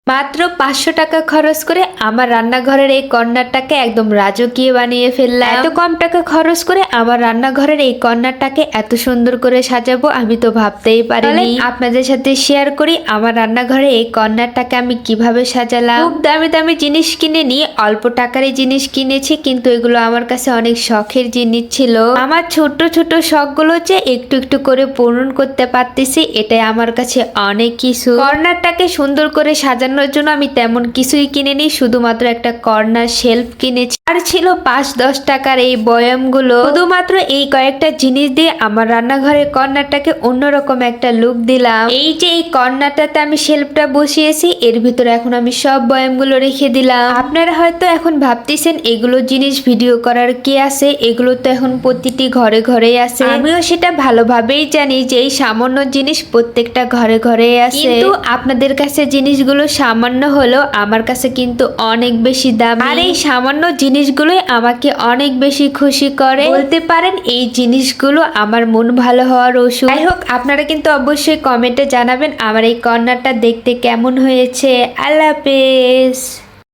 মাত্র 500 টাকা খরচ করে আমার রান্নাঘরের এই কর্নারটাকে একদম রাজকীয় বানিয়ে ফেললাম। এত কম টাকা খরচ করে আমার রান্নাঘরের এই কর্নারটাকে এত সুন্দর করে সাজাবো আমি তো ভাবতেই পারিনি। আপনাদের সাথে শেয়ার করি আমার রান্নাঘরে এই কর্নারটাকে আমি কিভাবে সাজালাম। খুব দামি দামি জিনিস কিনে নিয়ে অল্প টাকারই জিনিস কিনেছি, কিন্তু এগুলো আমার কাছে অনেক শখের জিনিস ছিল। আমার ছোট ছোট শখগুলো যে একটু একটু করে পূরণ করতে পারতেছি, এটাই আমার কাছে অনেক কিছু। কর্নারটাকে সুন্দর করে সাজানো জন্য আমি তেমন কিছুই কিনিনি, শুধুমাত্র একটা কর্নার শেলফ কিনেছি। আর ছিল 5-10 টাকার এই বয়ামগুলো। শুধুমাত্র এই কয়েকটা জিনিস দিয়ে আমার রান্নাঘরের কর্নারটাকে অন্যরকম একটা লুক দিলাম। এই যে এই কর্নারটাতে আমি শেলফটা বসিয়েছি, এর ভিতরে এখন আমি সব বয়ামগুলো রেখে দিলাম। আপনারা হয়তো এখন ভাবতেছেন এগুলো জিনিস ভিডিও করার কি আছে, এগুলো তো এখন প্রতিটি ঘরে ঘরে আছে। আমিও সেটা ভালোভাবেই জানি যে এই সামান্য জিনিস প্রত্যেকটা ঘরে ঘরে আছে, কিন্তু আপনাদের কাছে জিনিসগুলো সামান্য হলেও আমার কাছে কিন্তু অনেক বেশি দাম। আর এই সামান্য জিনিসগুলোই আমাকে অনেক বেশি খুশি করে। বলতে পারেন এই জিনিসগুলো আমার মন ভালো হওয়ার ওষুধ। যাই হোক, আপনারা কিন্তু অবশ্যই কমেন্টে জানাবেন আমার এই কর্নারটা দেখতে কেমন হয়েছে। আল্লাহ হাফেজ।